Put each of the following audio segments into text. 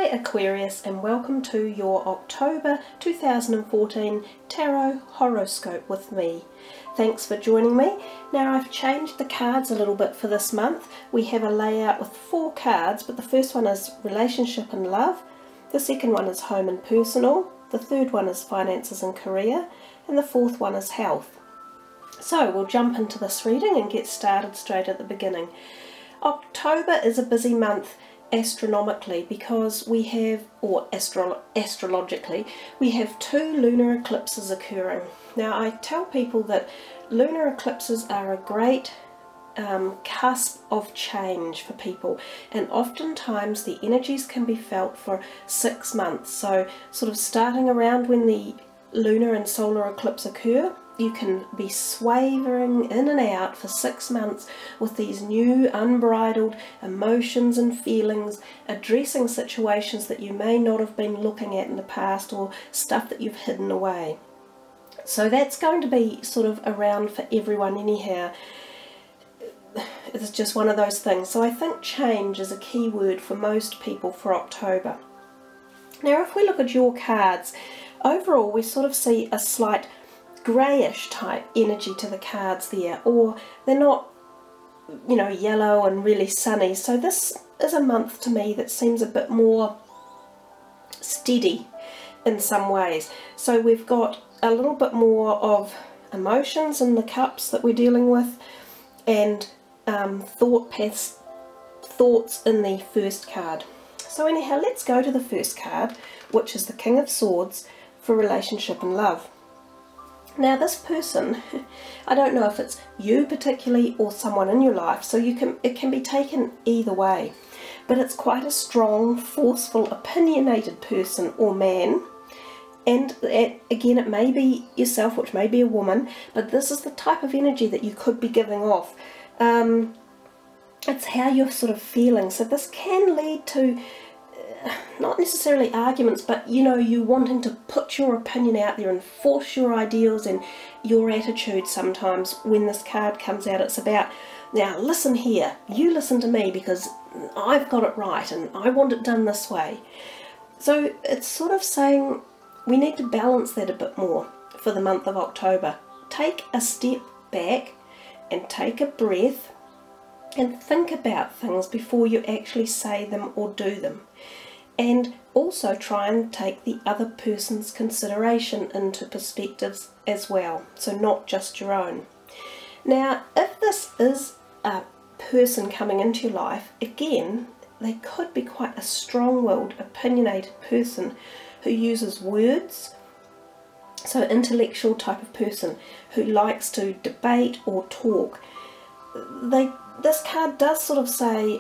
Hi Aquarius, and welcome to your October 2014 Tarot Horoscope with me. Thanks for joining me. Now I've changed the cards a little bit for this month. We have a layout with 4 cards, but the first one is Relationship and Love, the second one is Home and Personal, the third one is Finances and Career, and the fourth one is Health. So we'll jump into this reading and get started straight at the beginning. October is a busy month astronomically because we have, or astrologically, we have 2 lunar eclipses occurring. Now I tell people that lunar eclipses are a great cusp of change for people, and oftentimes the energies can be felt for 6 months. So sort of starting around when the lunar and solar eclipse occur, you can be swaying in and out for 6 months with these new unbridled emotions and feelings, addressing situations that you may not have been looking at in the past or stuff that you've hidden away. So that's going to be sort of around for everyone anyhow. It's just one of those things. So I think change is a key word for most people for October. Now if we look at your cards, overall we sort of see a slight greyish type energy to the cards there, or they're not, you know, yellow and really sunny. So this is a month to me that seems a bit more steady in some ways. So we've got a little bit more of emotions in the cups that we're dealing with, and thoughts in the first card. So anyhow, let's go to the first card, which is the King of Swords for Relationship and Love. Now this person, I don't know if it's you particularly or someone in your life, so it can be taken either way, but it's quite a strong, forceful, opinionated person or man, and again it may be yourself, which may be a woman, but this is the type of energy that you could be giving off. It's how you're sort of feeling, so this can lead to not necessarily arguments, but you know, you wanting to put your opinion out there and force your ideals and your attitude. Sometimes when this card comes out, it's about, now listen here, you listen to me because I've got it right and I want it done this way. So it's sort of saying we need to balance that a bit more for the month of October. Take a step back and take a breath and think about things before you actually say them or do them. And also try and take the other person's consideration into perspectives as well, so not just your own. Now, if this is a person coming into your life, again, they could be quite a strong-willed, opinionated person who uses words, so intellectual type of person who likes to debate or talk. This card does sort of say,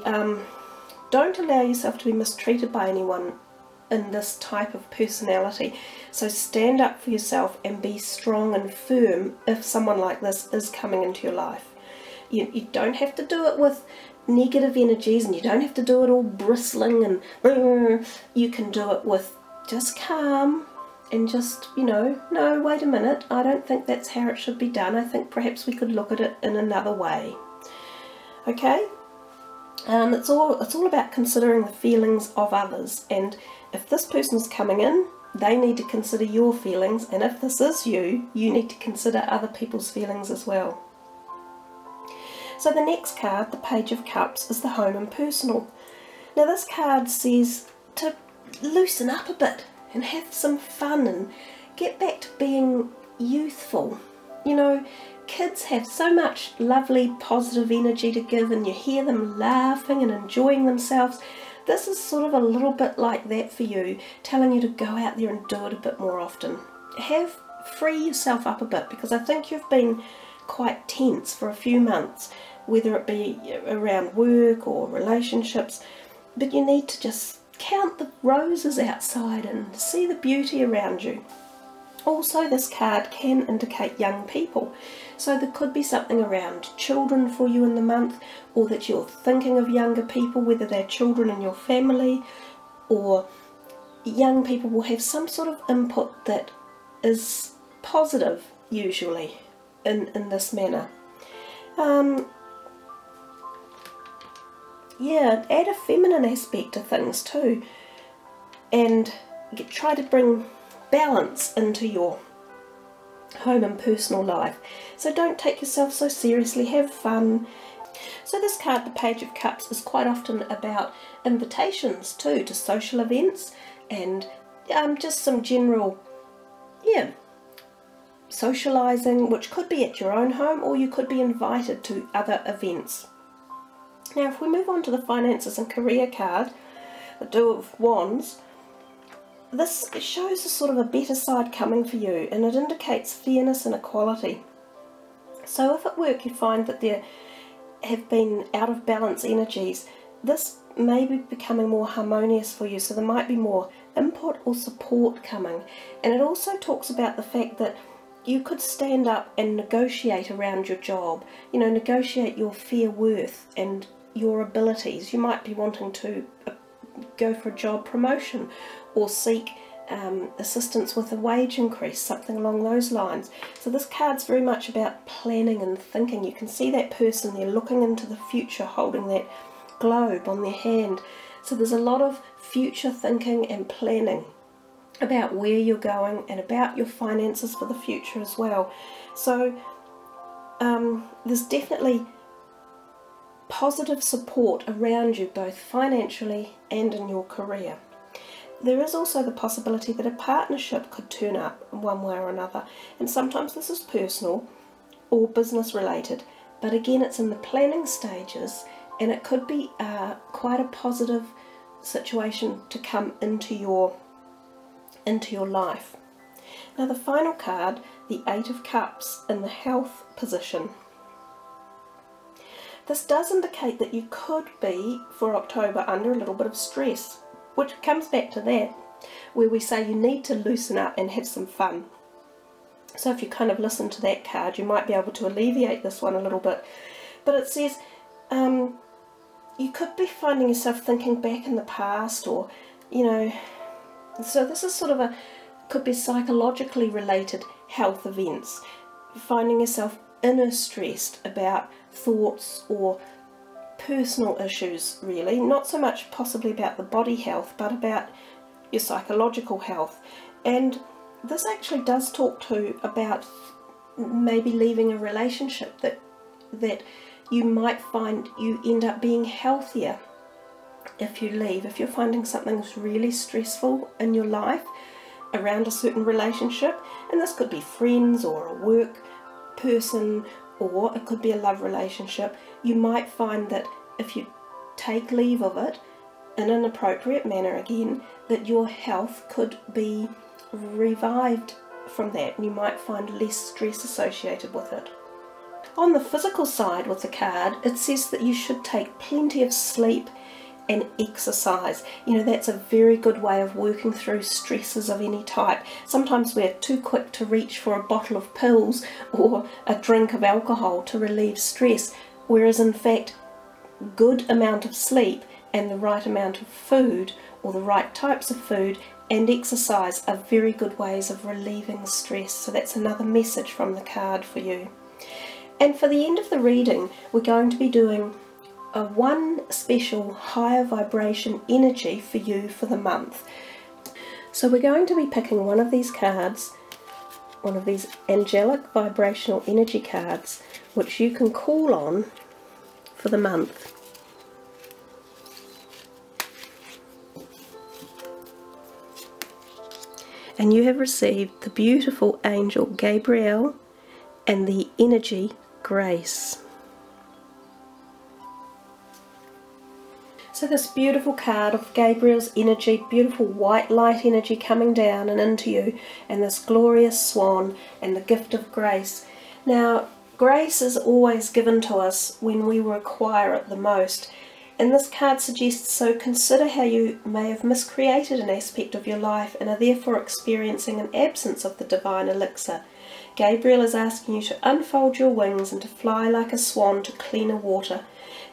don't allow yourself to be mistreated by anyone in this type of personality. So stand up for yourself and be strong and firm if someone like this is coming into your life. You don't have to do it with negative energies, and you don't have to do it all bristling and you can do it with just calm and just, you know, no, wait a minute, I don't think that's how it should be done. I think perhaps we could look at it in another way. Okay? It's all about considering the feelings of others, and if this person's coming in, they need to consider your feelings, and if this is you, you need to consider other people's feelings as well. So the next card, the Page of Cups, is the Home and Personal. Now this card says to loosen up a bit and have some fun and get back to being youthful. You know, kids have so much lovely positive energy to give, and you hear them laughing and enjoying themselves. This is sort of a little bit like that for you, telling you to go out there and do it a bit more often. Free yourself up a bit, because I think you've been quite tense for a few months, whether it be around work or relationships, but you need to just count the roses outside and see the beauty around you. Also, this card can indicate young people, so there could be something around children for you in the month, or that you're thinking of younger people, whether they're children in your family, or young people will have some sort of input that is positive, usually, in this manner. Yeah, add a feminine aspect to things too. and try to bring balance into your home and personal life. So don't take yourself so seriously, have fun. So this card, the Page of Cups, is quite often about invitations too, to social events, and just some general, socialising, which could be at your own home, or you could be invited to other events. Now if we move on to the finances and career card, the Two of Wands, this shows a sort of a better side coming for you, and it indicates fairness and equality. So if at work you find that there have been out of balance energies, this may be becoming more harmonious for you, so there might be more input or support coming. And it also talks about the fact that you could stand up and negotiate around your job, negotiate your fair worth and your abilities. You might be wanting to go for a job promotion or seek assistance with a wage increase, something along those lines. So this card's very much about planning and thinking. You can see that person there looking into the future, holding that globe on their hand. So there's a lot of future thinking and planning about where you're going and about your finances for the future as well. So there's definitely positive support around you, both financially and in your career. There is also the possibility that a partnership could turn up in one way or another, and sometimes this is personal or business related, but again it's in the planning stages, and it could be quite a positive situation to come into your life. Now the final card, the Eight of Cups, in the health position. This does indicate that you could be, for October, under a little bit of stress, which comes back to that, where we say you need to loosen up and have some fun. So if you kind of listen to that card, you might be able to alleviate this one a little bit. But it says you could be finding yourself thinking back in the past, or, so this is sort of could be psychologically related health events, finding yourself inner stressed about thoughts or personal issues, really, not so much possibly about the body health, but about your psychological health. And this actually does talk about maybe leaving a relationship that you might find you end up being healthier if you leave. If you're finding something's really stressful in your life around a certain relationship, and this could be friends or a work person, or it could be a love relationship, you might find that if you take leave of it in an appropriate manner again, that your health could be revived from that, and you might find less stress associated with it. On the physical side with the card, it says that you should take plenty of sleep and exercise. That's a very good way of working through stresses of any type. Sometimes we're too quick to reach for a bottle of pills or a drink of alcohol to relieve stress, whereas in fact good amount of sleep and the right amount of food, or the right types of food, and exercise are very good ways of relieving stress. So that's another message from the card for you. And for the end of the reading, we're going to be doing one special higher vibration energy for you for the month. So we're going to be picking one of these cards, one of these angelic vibrational energy cards, which you can call on for the month. And you have received the beautiful angel Gabriel and the energy Grace. So this beautiful card of Gabriel's energy, beautiful white light energy coming down and into you, and this glorious swan and the gift of grace. Now, grace is always given to us when we require it the most. And this card suggests, so consider how you may have miscreated an aspect of your life and are therefore experiencing an absence of the divine elixir. Gabriel is asking you to unfold your wings and to fly like a swan to cleaner water.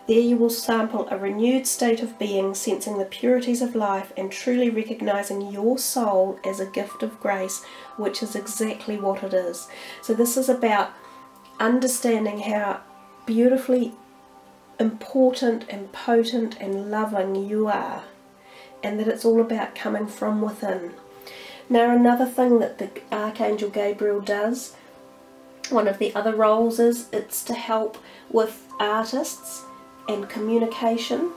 There you will sample a renewed state of being, sensing the purities of life and truly recognizing your soul as a gift of grace, which is exactly what it is. So this is about understanding how beautifully important and potent and loving you are, and that it's all about coming from within. Now, another thing that the Archangel Gabriel does, one of the other roles, is it's to help with artists and communication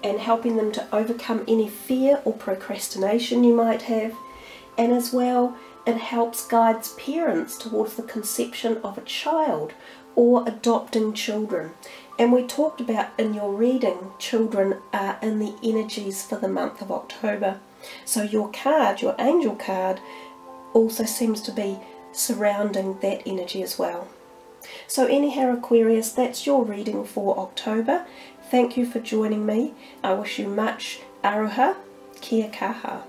and helping them to overcome any fear or procrastination you might have, and as well it helps guide parents towards the conception of a child or adopting children. And we talked about in your reading, children are in the energies for the month of October. So your card, your angel card, also seems to be surrounding that energy as well. So anyhow, Aquarius, that's your reading for October. Thank you for joining me. I wish you much aroha, kia kaha.